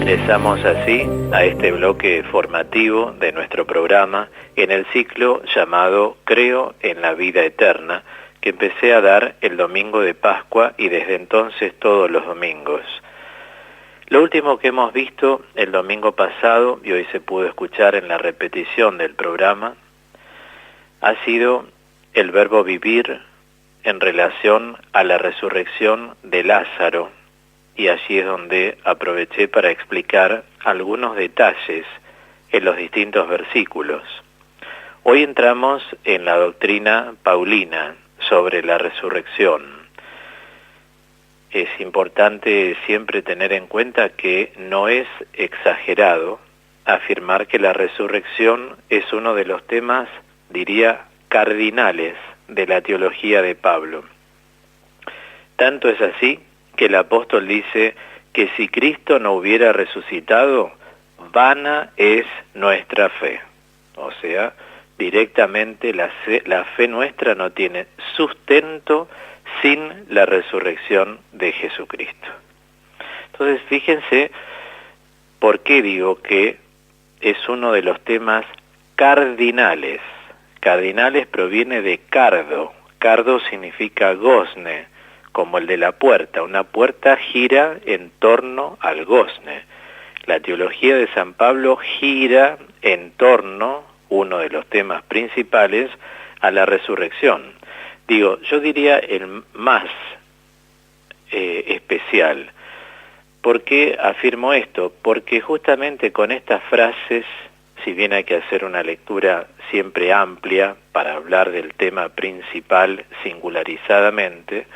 Ingresamos así a este bloque formativo de nuestro programa en el ciclo llamado Creo en la Vida Eterna, que empecé a dar el domingo de Pascua y desde entonces todos los domingos. Lo último que hemos visto el domingo pasado, y hoy se pudo escuchar en la repetición del programa, ha sido el verbo vivir en relación a la resurrección de Lázaro, y allí es donde aproveché para explicar algunos detalles en los distintos versículos. Hoy entramos en la doctrina paulina sobre la resurrección. Es importante siempre tener en cuenta que no es exagerado afirmar que la resurrección es uno de los temas, diría, cardinales de la teología de Pablo. Tanto es así que el apóstol dice que si Cristo no hubiera resucitado, vana es nuestra fe. O sea, directamente la fe nuestra no tiene sustento sin la resurrección de Jesucristo. Entonces, fíjense por qué digo que es uno de los temas cardinales. Cardinales proviene de cardo. Cardo significa gozne, como el de la puerta. Una puerta gira en torno al gozne. La teología de San Pablo gira en torno, uno de los temas principales, a la resurrección. Yo diría el más especial. ¿Por qué afirmo esto? Porque justamente con estas frases, si bien hay que hacer una lectura siempre amplia para hablar del tema principal singularizadamente,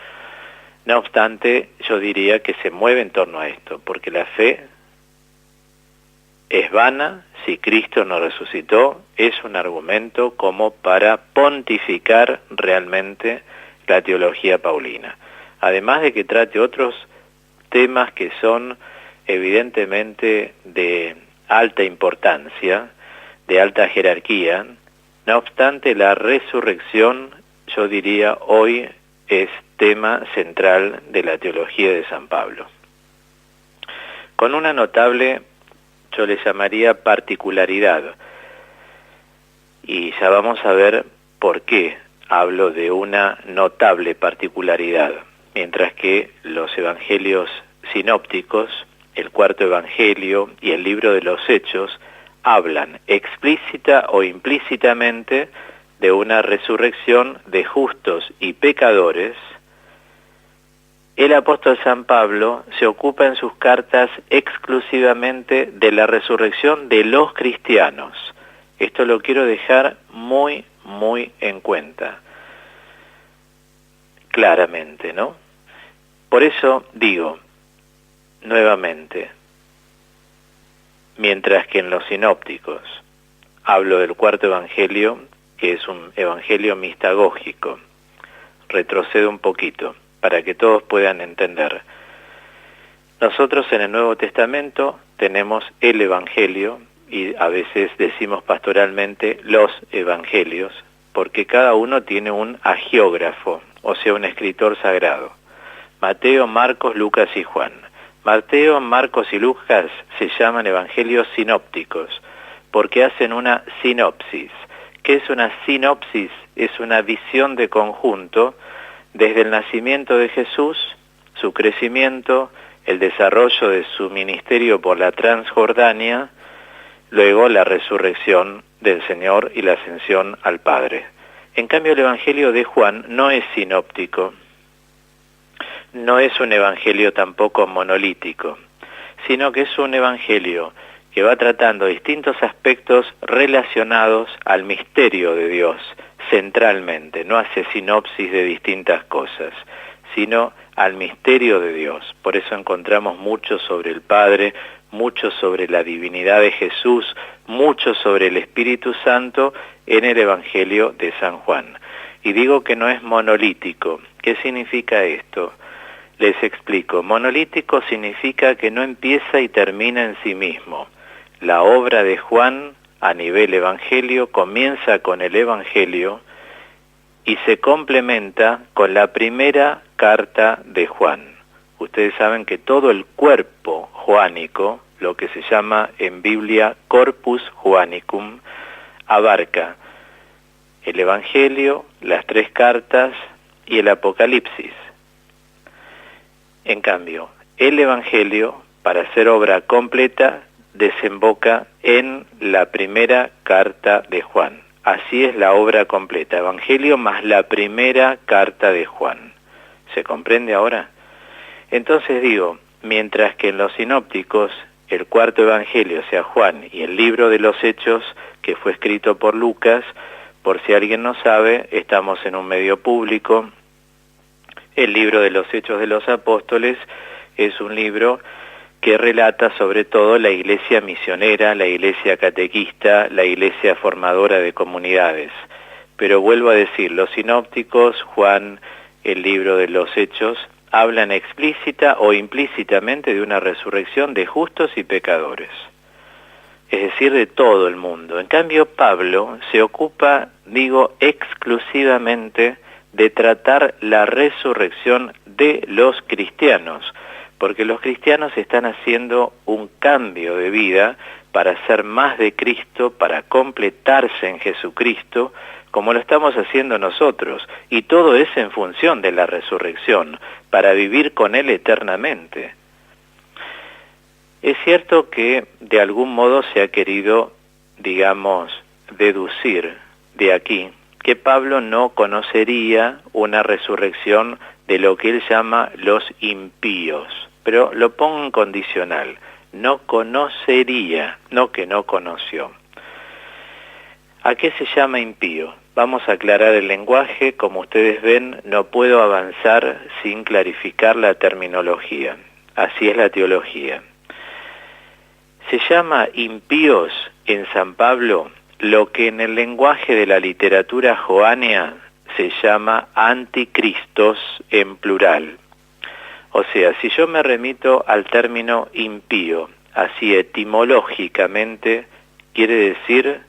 no obstante, yo diría que se mueve en torno a esto, porque la fe es vana si Cristo no resucitó, es un argumento como para pontificar realmente la teología paulina. Además de que trate otros temas que son evidentemente de alta importancia, de alta jerarquía, no obstante la resurrección, yo diría hoy, es tema central de la teología de San Pablo. Con una notable, yo le llamaría particularidad, y ya vamos a ver por qué hablo de una notable particularidad, mientras que los evangelios sinópticos, el cuarto evangelio y el libro de los Hechos, hablan explícita o implícitamente de una resurrección de justos y pecadores. El apóstol San Pablo se ocupa en sus cartas exclusivamente de la resurrección de los cristianos. Esto lo quiero dejar muy, muy en cuenta, claramente, ¿no? Por eso digo, nuevamente, mientras que en los sinópticos hablo del cuarto evangelio, que es un evangelio mistagógico, retrocedo un poquito para que todos puedan entender. Nosotros en el Nuevo Testamento tenemos el evangelio, y a veces decimos pastoralmente los evangelios, porque cada uno tiene un agiógrafo, o sea, un escritor sagrado. Mateo, Marcos, Lucas y Juan. Mateo, Marcos y Lucas se llaman evangelios sinópticos, porque hacen una sinopsis. ¿Qué es una sinopsis? Es una visión de conjunto desde el nacimiento de Jesús, su crecimiento, el desarrollo de su ministerio por la Transjordania, luego la resurrección del Señor y la ascensión al Padre. En cambio, el Evangelio de Juan no es sinóptico, no es un evangelio tampoco monolítico, sino que es un evangelio que va tratando distintos aspectos relacionados al misterio de Dios, centralmente. No hace sinopsis de distintas cosas, sino al misterio de Dios. Por eso encontramos mucho sobre el Padre, mucho sobre la divinidad de Jesús, mucho sobre el Espíritu Santo en el Evangelio de San Juan. Y digo que no es monolítico. ¿Qué significa esto? Les explico. Monolítico significa que no empieza y termina en sí mismo. La obra de Juan a nivel evangelio comienza con el Evangelio y se complementa con la primera carta de Juan. Ustedes saben que todo el cuerpo juánico lo que se llama en Biblia Corpus Joannicum, abarca el Evangelio, las 3 cartas y el Apocalipsis. En cambio, el Evangelio, para ser obra completa, desemboca en la primera carta de Juan. Así es la obra completa, Evangelio más la primera carta de Juan. ¿Se comprende ahora? Entonces digo, mientras que en los sinópticos el cuarto Evangelio sea Juan y el libro de los Hechos, que fue escrito por Lucas, por si alguien no sabe, estamos en un medio público. El libro de los Hechos de los Apóstoles es un libro que relata sobre todo la iglesia misionera, la iglesia catequista, la iglesia formadora de comunidades. Pero vuelvo a decir, los sinópticos, Juan, el libro de los Hechos, hablan explícita o implícitamente de una resurrección de justos y pecadores, es decir, de todo el mundo. En cambio, Pablo se ocupa, exclusivamente de tratar la resurrección de los cristianos, porque los cristianos están haciendo un cambio de vida para ser más de Cristo, para completarse en Jesucristo, como lo estamos haciendo nosotros, y todo es en función de la resurrección, para vivir con Él eternamente. Es cierto que de algún modo se ha querido, deducir de aquí que Pablo no conocería una resurrección de lo que él llama los impíos, pero lo pongo en condicional, no conocería, no que no conoció. ¿A qué se llama impío? Vamos a aclarar el lenguaje. Como ustedes ven, no puedo avanzar sin clarificar la terminología. Así es la teología. Se llama impíos en San Pablo lo que en el lenguaje de la literatura joánea se llama anticristos en plural. O sea, si yo me remito al término impío, así etimológicamente, quiere decir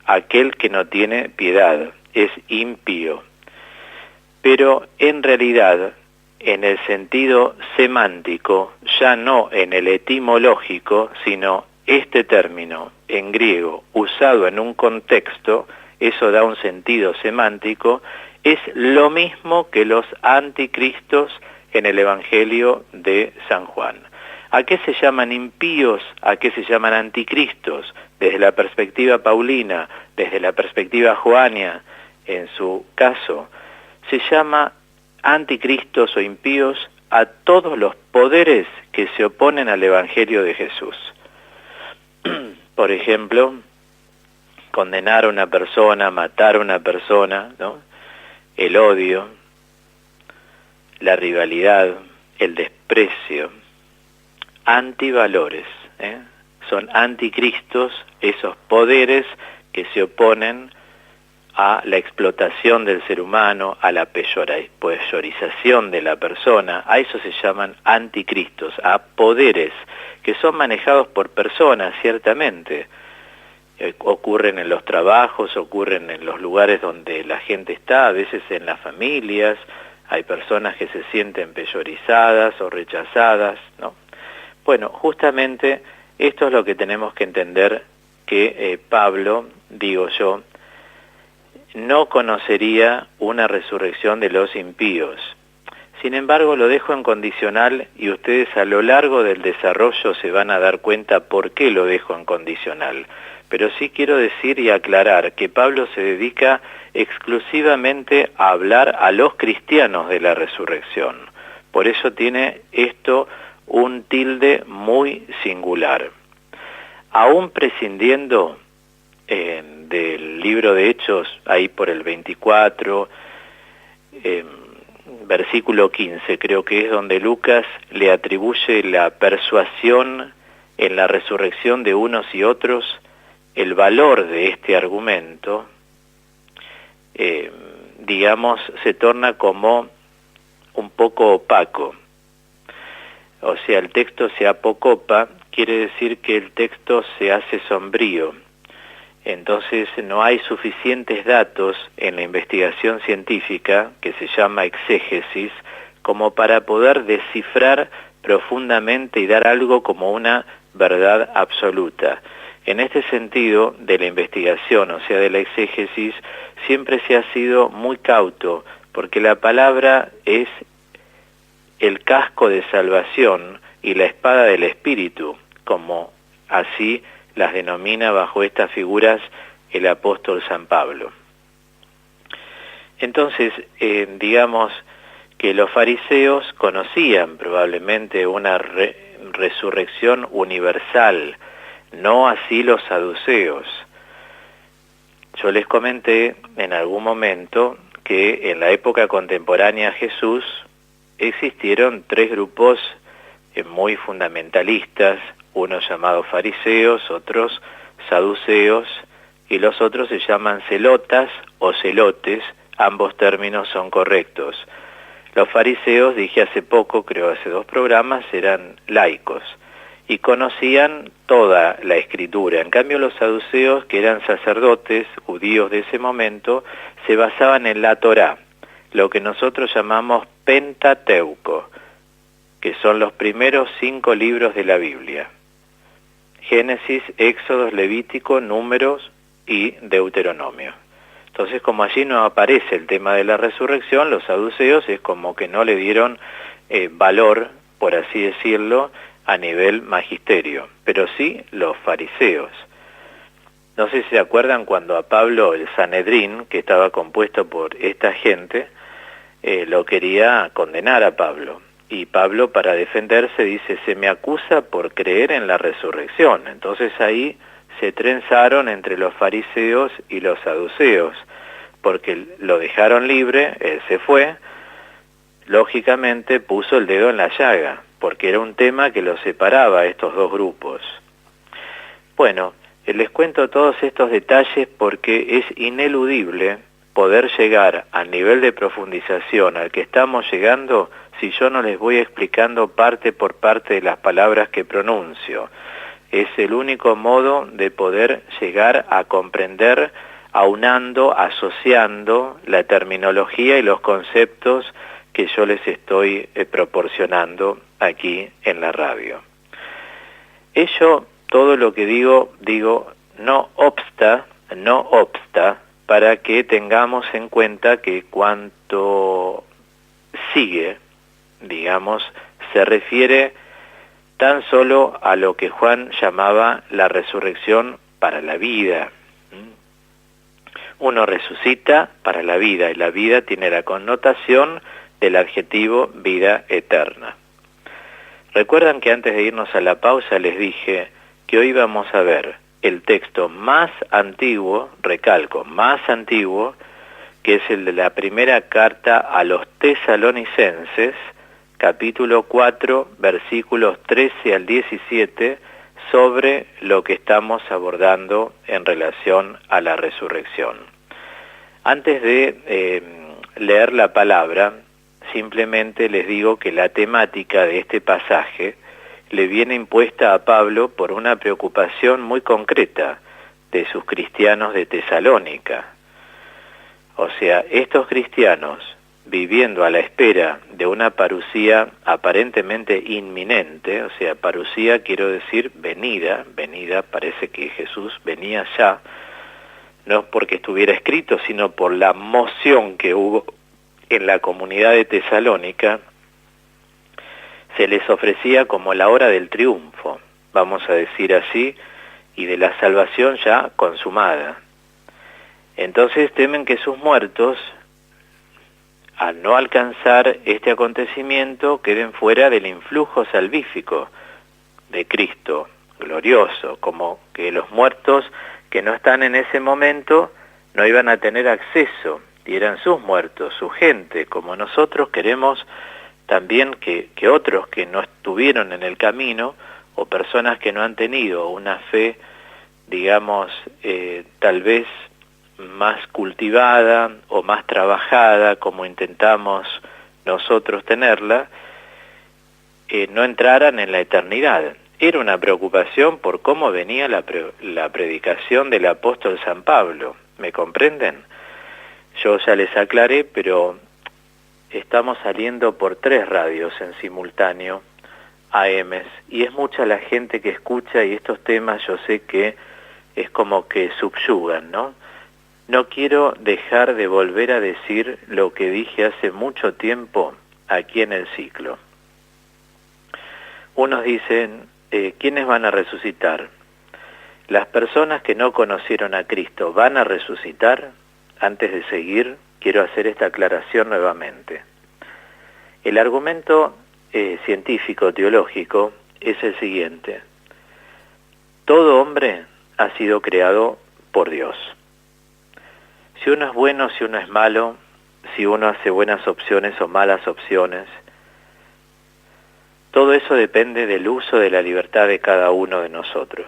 aquel que no tiene piedad, es impío. Pero en realidad, en el sentido semántico, ya no en el etimológico, sino este término en griego usado en un contexto, eso da un sentido semántico, es lo mismo que los anticristos en el Evangelio de San Juan. ¿A qué se llaman impíos? ¿A qué se llaman anticristos? Desde la perspectiva paulina, desde la perspectiva joánia, en su caso, se llama anticristos o impíos a todos los poderes que se oponen al Evangelio de Jesús. Por ejemplo, condenar a una persona, matar a una persona, ¿no? El odio, la rivalidad, el desprecio, antivalores, son anticristos esos poderes que se oponen a la explotación del ser humano, a la peyorización de la persona. A eso se llaman anticristos, a poderes que son manejados por personas, ciertamente. Ocurren en los trabajos, ocurren en los lugares donde la gente está, a veces en las familias. Hay personas que se sienten peyorizadas o rechazadas, ¿no? Bueno, justamente esto es lo que tenemos que entender, que Pablo, digo yo, no conocería una resurrección de los impíos. Sin embargo, lo dejo en condicional y ustedes a lo largo del desarrollo se van a dar cuenta por qué lo dejo en condicional. Pero sí quiero decir y aclarar que Pablo se dedica exclusivamente a hablar a los cristianos de la resurrección. Por eso tiene esto un tilde muy singular. Aún prescindiendo del libro de Hechos, ahí por el 24, versículo 15, creo que es donde Lucas le atribuye la persuasión en la resurrección de unos y otros, el valor de este argumento, se torna como un poco opaco. O sea, el texto se apocopa, quiere decir que el texto se hace sombrío. Entonces no hay suficientes datos en la investigación científica, que se llama exégesis, como para poder descifrar profundamente y dar algo como una verdad absoluta. En este sentido, de la investigación, o sea, de la exégesis, siempre se ha sido muy cauto, porque la palabra es el casco de salvación y la espada del Espíritu, como así las denomina bajo estas figuras el apóstol San Pablo. Entonces, digamos que los fariseos conocían probablemente una resurrección universal, no así los saduceos. Yo les comenté en algún momento que en la época contemporánea a Jesús existieron tres grupos muy fundamentalistas, unos llamados fariseos, otros saduceos, y los otros se llaman celotas o celotes, ambos términos son correctos. Los fariseos, dije hace poco, creo hace 2 programas, eran laicos y conocían toda la escritura. En cambio los saduceos, que eran sacerdotes judíos de ese momento, se basaban en la Torá, lo que nosotros llamamos Pentateuco, que son los primeros 5 libros de la Biblia: Génesis, Éxodo, Levítico, Números y Deuteronomio. Entonces, como allí no aparece el tema de la resurrección, los saduceos es como que no le dieron valor, por así decirlo, a nivel magisterio, pero sí los fariseos. No sé si se acuerdan cuando a Pablo el Sanedrín, que estaba compuesto por esta gente, lo quería condenar a Pablo. Y Pablo, para defenderse, dice: se me acusa por creer en la resurrección. Entonces ahí se trenzaron entre los fariseos y los saduceos, porque lo dejaron libre, él se fue, lógicamente puso el dedo en la llaga, porque era un tema que los separaba a estos dos grupos. Bueno, les cuento todos estos detalles porque es ineludible poder llegar al nivel de profundización al que estamos llegando si yo no les voy explicando parte por parte de las palabras que pronuncio. Es el único modo de poder llegar a comprender, aunando, asociando la terminología y los conceptos que yo les estoy proporcionando aquí en la radio. Ello, todo lo que digo, no obsta para que tengamos en cuenta que cuanto sigue, digamos, se refiere tan solo a lo que Juan llamaba la resurrección para la vida. Uno resucita para la vida, y la vida tiene la connotación del adjetivo vida eterna. Recuerdan que antes de irnos a la pausa les dije que hoy vamos a ver el texto más antiguo, recalco, más antiguo, que es el de la primera carta a los tesalonicenses, capítulo 4, versículos 13 al 17, sobre lo que estamos abordando en relación a la resurrección. Antes de leer la palabra, simplemente les digo que la temática de este pasaje le viene impuesta a Pablo por una preocupación muy concreta de sus cristianos de Tesalónica. O sea, estos cristianos, viviendo a la espera de una parusía aparentemente inminente, o sea, parusía quiero decir venida, parece que Jesús venía ya, no porque estuviera escrito, sino por la moción que hubo en la comunidad de Tesalónica, se les ofrecía como la hora del triunfo, vamos a decir así, y de la salvación ya consumada. Entonces temen que sus muertos, al no alcanzar este acontecimiento, queden fuera del influjo salvífico de Cristo glorioso, como que los muertos que no están en ese momento no iban a tener acceso, y eran sus muertos, su gente, como nosotros queremos también que otros que no estuvieron en el camino, o personas que no han tenido una fe, digamos, tal vez más cultivada o más trabajada, como intentamos nosotros tenerla, no entraran en la eternidad. Era una preocupación por cómo venía la predicación del apóstol San Pablo, ¿me comprenden? Yo ya les aclaré, pero estamos saliendo por 3 radios en simultáneo, AMs, y es mucha la gente que escucha, y estos temas yo sé que es como que subyugan, ¿no? No quiero dejar de volver a decir lo que dije hace mucho tiempo aquí en el ciclo. Unos dicen, ¿quiénes van a resucitar? ¿Las personas que no conocieron a Cristo van a resucitar? Antes de seguir, quiero hacer esta aclaración nuevamente. El argumento científico, teológico, es el siguiente. Todo hombre ha sido creado por Dios. Si uno es bueno, si uno es malo, si uno hace buenas opciones o malas opciones, todo eso depende del uso de la libertad de cada uno de nosotros.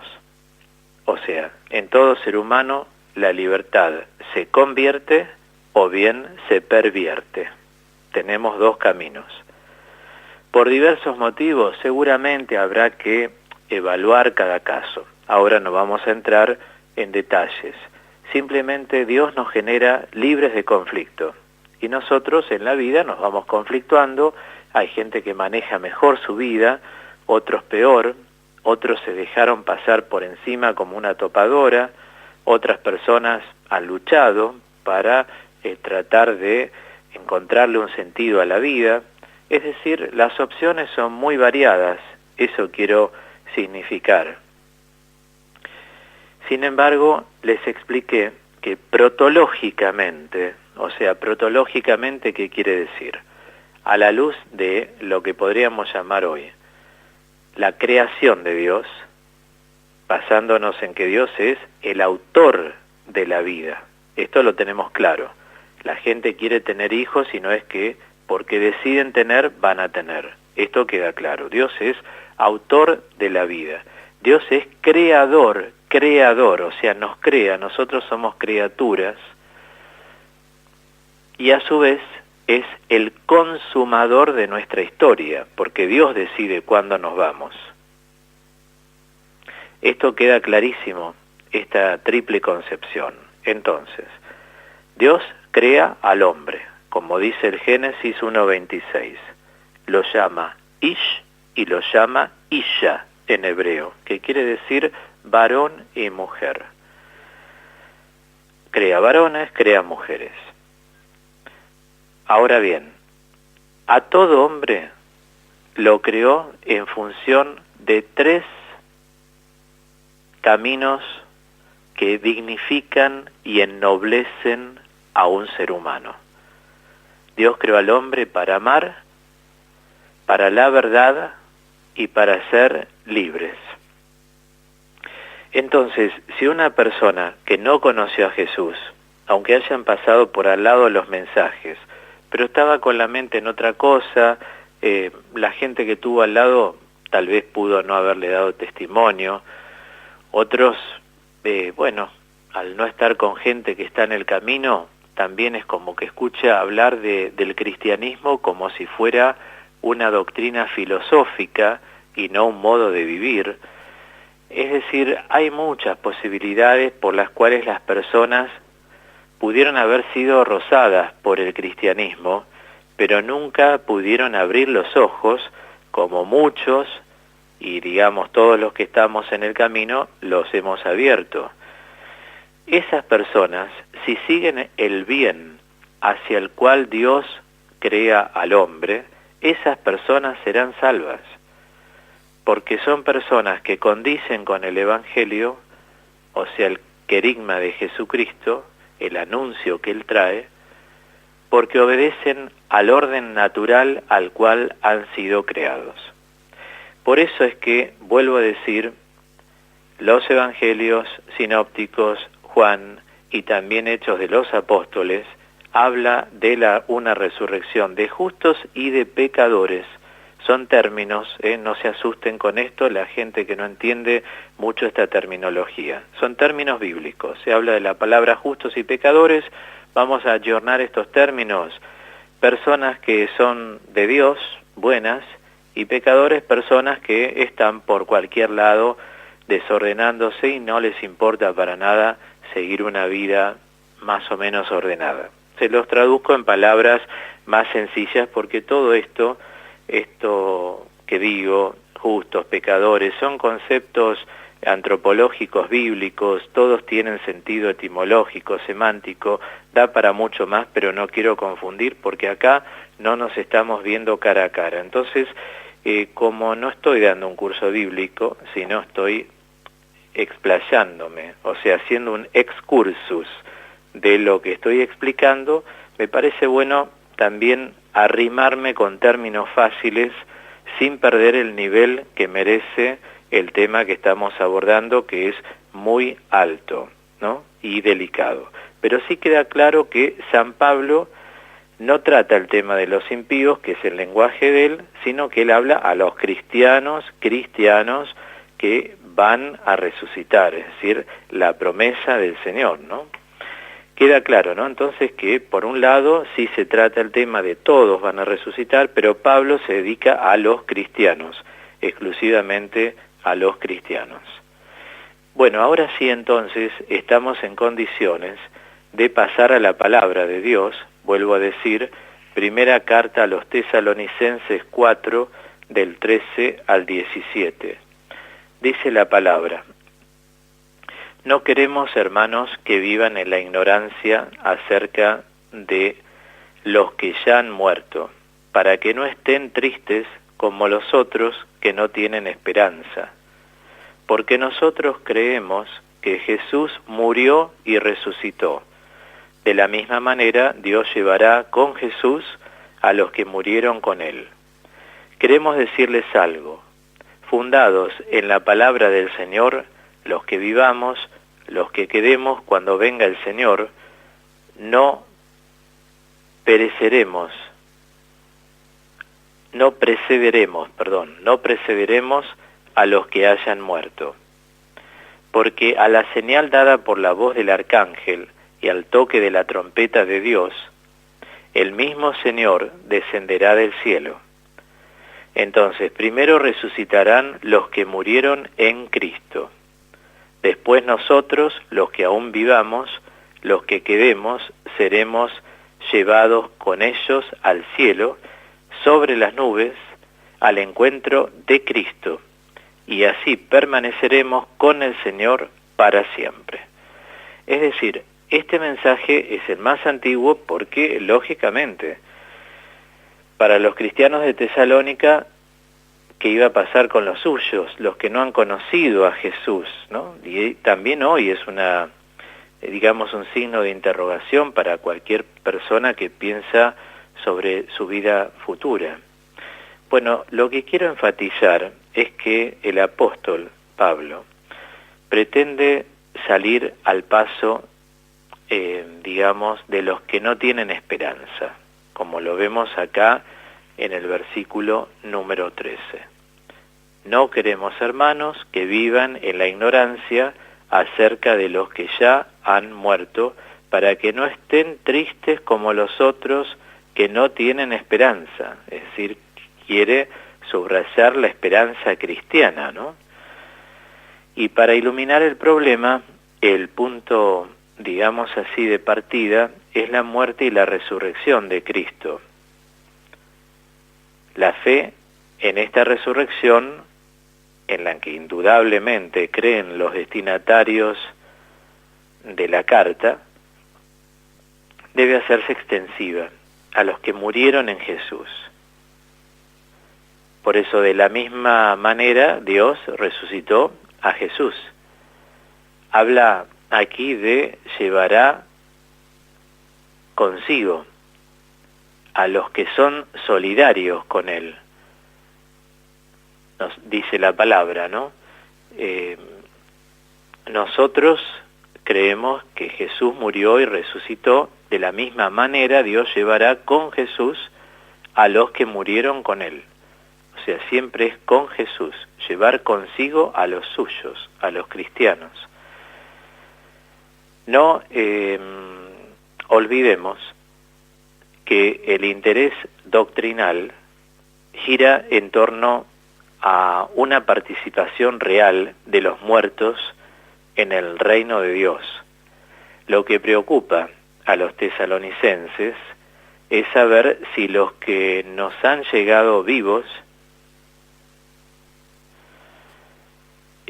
O sea, en todo ser humano la libertad se convierte o bien se pervierte. Tenemos dos caminos. Por diversos motivos seguramente habrá que evaluar cada caso. Ahora no vamos a entrar en detalles. Simplemente Dios nos genera libres de conflicto. Y nosotros en la vida nos vamos conflictuando. Hay gente que maneja mejor su vida, otros peor, otros se dejaron pasar por encima como una topadora, otras personas han luchado para tratar de encontrarle un sentido a la vida. Es decir, las opciones son muy variadas, eso quiero significar. Sin embargo, les expliqué que protológicamente, o sea, protológicamente, ¿qué quiere decir? A la luz de lo que podríamos llamar hoy la creación de Dios, basándonos en que Dios es el autor de la vida. Esto lo tenemos claro. La gente quiere tener hijos y no es que porque deciden tener, van a tener. Esto queda claro. Dios es autor de la vida. Dios es creador, o sea, nos crea, nosotros somos criaturas, y a su vez es el consumador de nuestra historia, porque Dios decide cuándo nos vamos. Esto queda clarísimo, esta triple concepción. Entonces, Dios crea al hombre, como dice el Génesis 1:26. Lo llama Ish y lo llama Isha en hebreo, que quiere decir varón y mujer. Crea varones, crea mujeres. Ahora bien, a todo hombre lo creó en función de tres caminos que dignifican y ennoblecen a un ser humano. Dios creó al hombre para amar, para la verdad y para ser libres. Entonces, si una persona que no conoció a Jesús, aunque hayan pasado por al lado los mensajes, pero estaba con la mente en otra cosa, la gente que tuvo al lado tal vez pudo no haberle dado testimonio, otros, al no estar con gente que está en el camino, también es como que escucha hablar del cristianismo como si fuera una doctrina filosófica y no un modo de vivir. Es decir, hay muchas posibilidades por las cuales las personas pudieron haber sido rozadas por el cristianismo, pero nunca pudieron abrir los ojos, como muchos, y digamos todos los que estamos en el camino, los hemos abierto. Esas personas, si siguen el bien hacia el cual Dios crea al hombre, esas personas serán salvas, porque son personas que condicen con el Evangelio, o sea, el querigma de Jesucristo, el anuncio que Él trae, porque obedecen al orden natural al cual han sido creados. Por eso es que, vuelvo a decir, los evangelios sinópticos, Juan y también Hechos de los Apóstoles, habla de una resurrección de justos y de pecadores. Son términos, no se asusten con esto la gente que no entiende mucho esta terminología. Son términos bíblicos, se habla de la palabra justos y pecadores. Vamos a ayornar estos términos: personas que son de Dios, buenas, y pecadores, personas que están por cualquier lado desordenándose y no les importa para nada seguir una vida más o menos ordenada. Se los traduzco en palabras más sencillas porque todo esto que digo, justos, pecadores, son conceptos antropológicos, bíblicos, todos tienen sentido etimológico, semántico, da para mucho más, pero no quiero confundir porque acá no nos estamos viendo cara a cara. Entonces, como no estoy dando un curso bíblico, sino estoy explayándome, o sea, haciendo un excursus de lo que estoy explicando, me parece bueno también arrimarme con términos fáciles sin perder el nivel que merece el tema que estamos abordando, que es muy alto, ¿no? Y delicado. Pero sí queda claro que San Pablo no trata el tema de los impíos, que es el lenguaje de él, sino que él habla a los cristianos que van a resucitar, es decir, la promesa del Señor, ¿no? Queda claro, ¿no? Entonces que, por un lado, sí se trata el tema de todos van a resucitar, pero Pablo se dedica a los cristianos, exclusivamente a los cristianos. Bueno, ahora sí entonces estamos en condiciones de pasar a la palabra de Dios. Vuelvo a decir, primera carta a los Tesalonicenses 4, del 13 al 17. Dice la palabra: no queremos, hermanos, que vivan en la ignorancia acerca de los que ya han muerto, para que no estén tristes como los otros que no tienen esperanza. Porque nosotros creemos que Jesús murió y resucitó. De la misma manera, Dios llevará con Jesús a los que murieron con él. Queremos decirles algo. Fundados en la palabra del Señor, los que vivamos, los que quedemos cuando venga el Señor, no precederemos a los que hayan muerto. Porque a la señal dada por la voz del arcángel y al toque de la trompeta de Dios, el mismo Señor descenderá del cielo. Entonces, primero resucitarán los que murieron en Cristo. Después nosotros, los que aún vivamos, los que quedemos, seremos llevados con ellos al cielo, sobre las nubes, al encuentro de Cristo, y así permaneceremos con el Señor para siempre. Es decir, este mensaje es el más antiguo porque, lógicamente, para los cristianos de Tesalónica, ¿qué iba a pasar con los suyos, los que no han conocido a Jesús, ¿no? Y también hoy es un signo de interrogación para cualquier persona que piensa sobre su vida futura. Bueno, lo que quiero enfatizar es que el apóstol Pablo pretende salir al paso, de los que no tienen esperanza, como lo vemos acá en el versículo número 13. No queremos, hermanos, que vivan en la ignorancia acerca de los que ya han muerto, para que no estén tristes como los otros que no tienen esperanza. Es decir, quiere subrayar la esperanza cristiana, ¿no? Y para iluminar el problema, el punto, de partida, es la muerte y la resurrección de Cristo. La fe en esta resurrección, en la que indudablemente creen los destinatarios de la carta, debe hacerse extensiva a los que murieron en Jesús. Por eso, de la misma manera, Dios resucitó a Jesús. Habla aquí de llevará consigo a los que son solidarios con Él. Nos dice la palabra, ¿no? Nosotros creemos que Jesús murió y resucitó. De la misma manera, Dios llevará con Jesús a los que murieron con Él. O sea, siempre es con Jesús, llevar consigo a los suyos, a los cristianos. No olvidemos que el interés doctrinal gira en torno a una participación real de los muertos en el reino de Dios. Lo que preocupa a los tesalonicenses es saber si los que nos han llegado vivos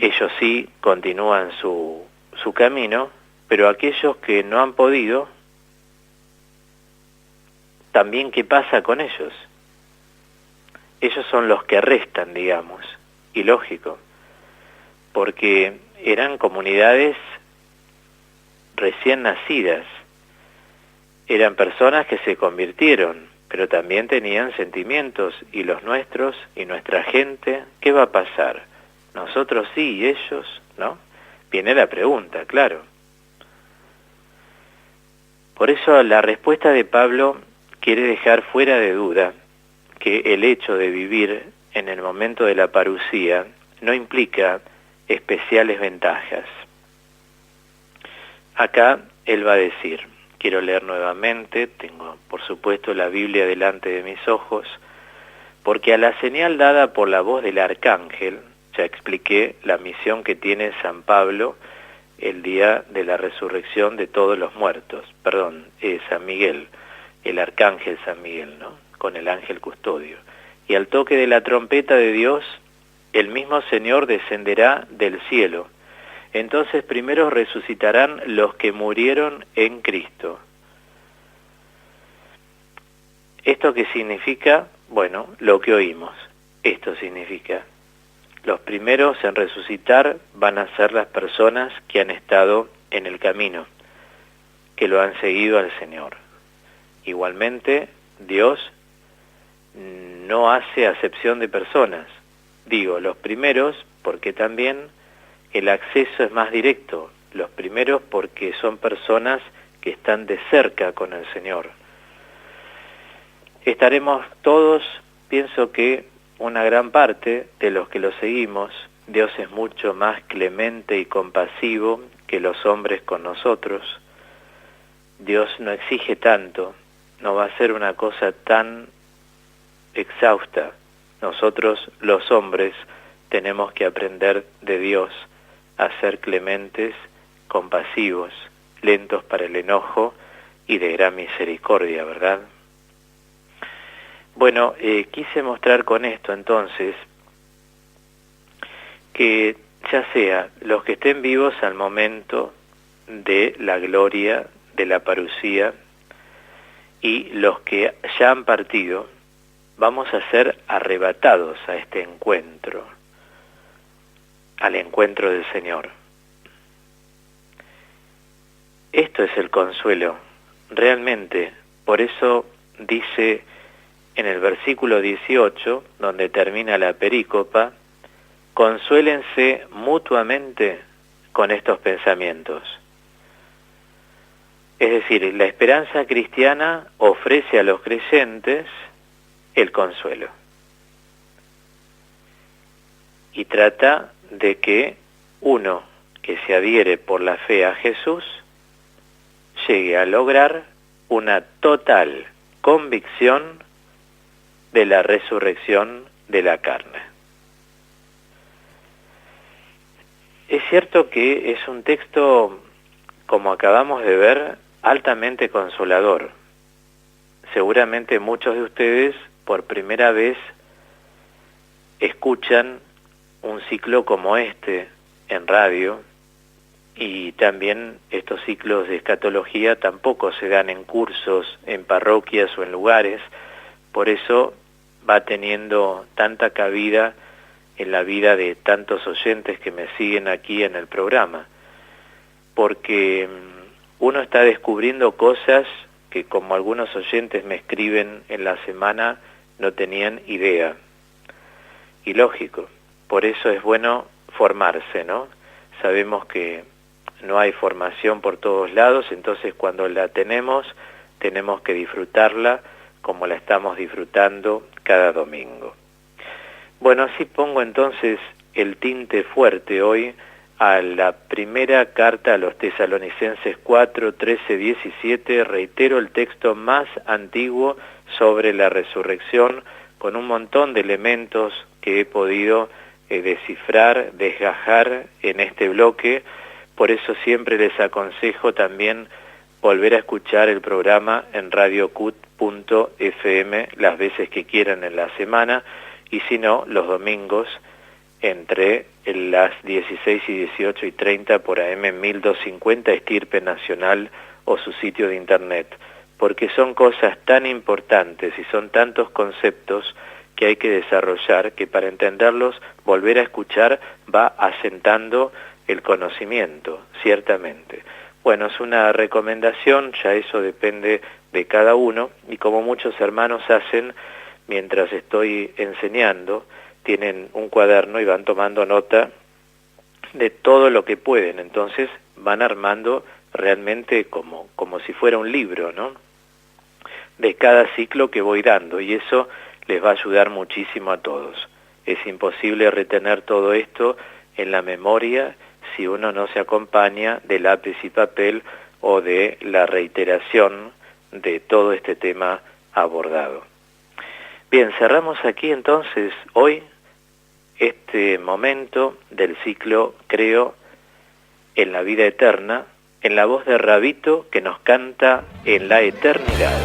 ellos sí continúan su camino, pero aquellos que no han podido, también ¿qué pasa con ellos? Ellos son los que restan, digamos, y lógico, porque eran comunidades recién nacidas, eran personas que se convirtieron, pero también tenían sentimientos, y los nuestros, y nuestra gente, ¿qué va a pasar? Nosotros sí, y ellos, ¿no? Viene la pregunta, claro. Por eso la respuesta de Pablo quiere dejar fuera de duda que el hecho de vivir en el momento de la parusía no implica especiales ventajas. Acá él va a decir, quiero leer nuevamente, tengo por supuesto la Biblia delante de mis ojos, porque a la señal dada por la voz del arcángel, ya expliqué la misión que tiene San Pablo el día de la resurrección de todos los muertos, San Miguel, el arcángel San Miguel, ¿no? Con el ángel custodio. Y al toque de la trompeta de Dios, el mismo Señor descenderá del cielo. Entonces primero resucitarán los que murieron en Cristo. ¿Esto qué significa? Bueno, lo que oímos. Esto significa: los primeros en resucitar van a ser las personas que han estado en el camino, que lo han seguido al Señor. Igualmente, Dios no hace acepción de personas. Digo, los primeros, porque también el acceso es más directo. Los primeros porque son personas que están de cerca con el Señor. Estaremos todos, pienso que una gran parte de los que lo seguimos. Dios es mucho más clemente y compasivo que los hombres con nosotros. Dios no exige tanto, no va a ser una cosa tan exhausta. Nosotros, los hombres, tenemos que aprender de Dios a ser clementes, compasivos, lentos para el enojo y de gran misericordia, ¿verdad? Bueno, quise mostrar con esto entonces que ya sea los que estén vivos al momento de la gloria de la parusía y los que ya han partido, vamos a ser arrebatados a este encuentro, al encuentro del Señor. Esto es el consuelo, realmente. Por eso dice en el versículo 18, donde termina la perícopa, consuélense mutuamente con estos pensamientos. Es decir, la esperanza cristiana ofrece a los creyentes el consuelo. Y trata de que uno que se adhiere por la fe a Jesús llegue a lograr una total convicción de la resurrección de la carne. Es cierto que es un texto, como acabamos de ver, altamente consolador. Seguramente muchos de ustedes por primera vez escuchan un ciclo como este en radio, y también estos ciclos de escatología tampoco se dan en cursos, en parroquias o en lugares. Por eso va teniendo tanta cabida en la vida de tantos oyentes que me siguen aquí en el programa, porque uno está descubriendo cosas que, como algunos oyentes me escriben en la semana, no tenían idea. Y lógico, por eso es bueno formarse, ¿no? Sabemos que no hay formación por todos lados, entonces cuando la tenemos que disfrutarla como la estamos disfrutando cada domingo. Bueno, así pongo entonces el tinte fuerte hoy a la primera carta a los Tesalonicenses 4, 13, 17, reitero el texto más antiguo sobre la resurrección, con un montón de elementos que he podido descifrar, desgajar en este bloque. Por eso siempre les aconsejo también volver a escuchar el programa en radiocut.fm las veces que quieran en la semana, y si no, los domingos entre las 16:18:30 por AM 1250 Estirpe Nacional o su sitio de internet, porque son cosas tan importantes y son tantos conceptos que hay que desarrollar, que para entenderlos, volver a escuchar va asentando el conocimiento, ciertamente. Bueno, es una recomendación, ya eso depende de cada uno, y como muchos hermanos hacen, mientras estoy enseñando, tienen un cuaderno y van tomando nota de todo lo que pueden, entonces van armando realmente como si fuera un libro, ¿no?, de cada ciclo que voy dando, y eso les va a ayudar muchísimo a todos. Es imposible retener todo esto en la memoria si uno no se acompaña de lápiz y papel o de la reiteración de todo este tema abordado. Bien, cerramos aquí entonces hoy este momento del ciclo Creo en la vida eterna, en la voz de Rabito que nos canta En la eternidad.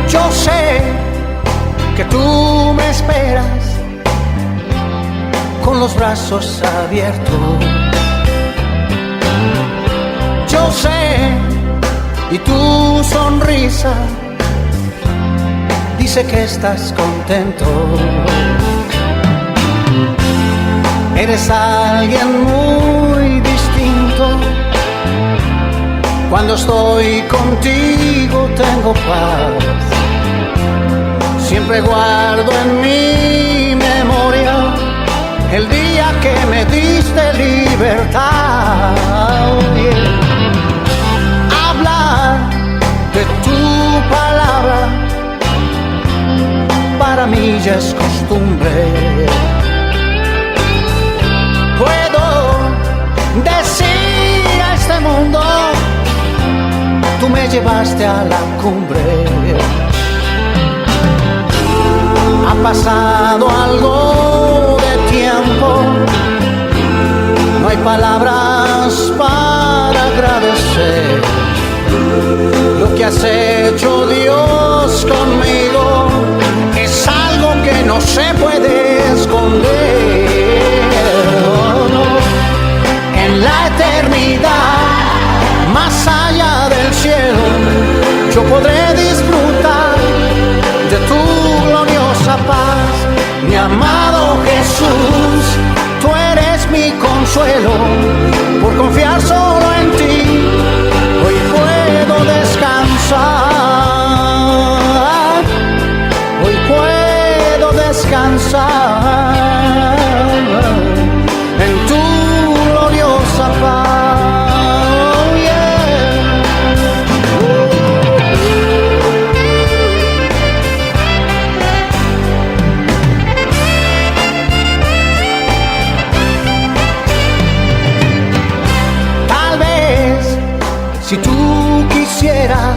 Yo sé que tú me esperas con los brazos abiertos. Yo sé, y tu sonrisa dice que estás contento. Eres alguien muy distinto. Cuando estoy contigo tengo paz. Siempre guardo en mi memoria el día que me diste libertad. Hablar de tu palabra para mí ya es costumbre. Puedo decir a este mundo, tú me llevaste a la cumbre. Ha pasado algo de tiempo, no hay palabras para agradecer lo que has hecho, Dios, conmigo. Es algo que no se puede esconder. En la eternidad, más allá del cielo, yo podré disfrutar de tu gloriosa paz. Mi amado Jesús, tú eres mi consuelo, por confiar solo en ti, hoy puedo descansar, hoy puedo descansar en tu gloriosa paz. Si tú quisieras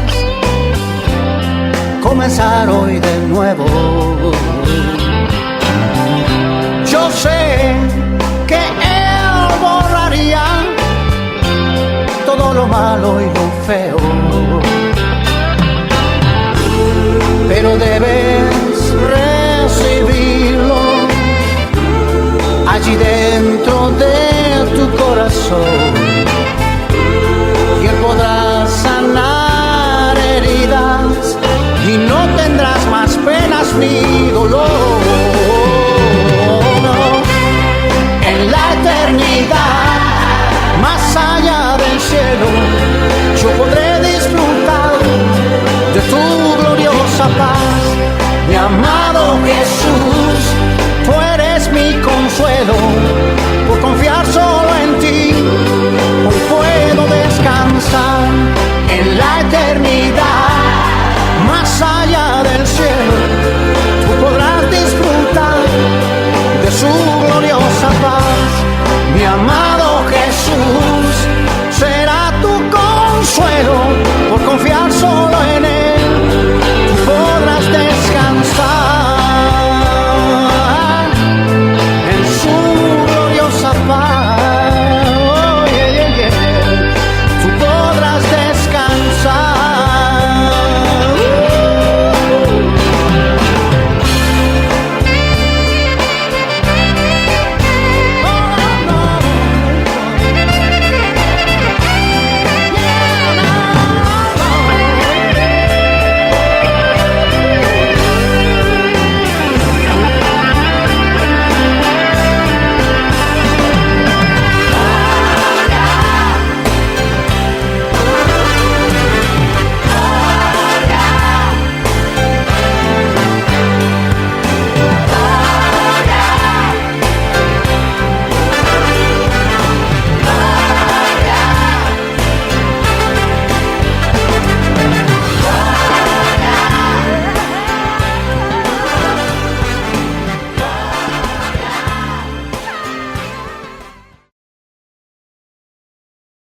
comenzar hoy de nuevo, yo sé que Él borraría todo lo malo y lo feo, pero debes recibirlo allí dentro de tu corazón. Y Él podrá sanar heridas y no tendrás más penas ni dolor. En la eternidad, más allá del cielo, yo podré disfrutar de tu gloriosa paz. Mi amado Jesús,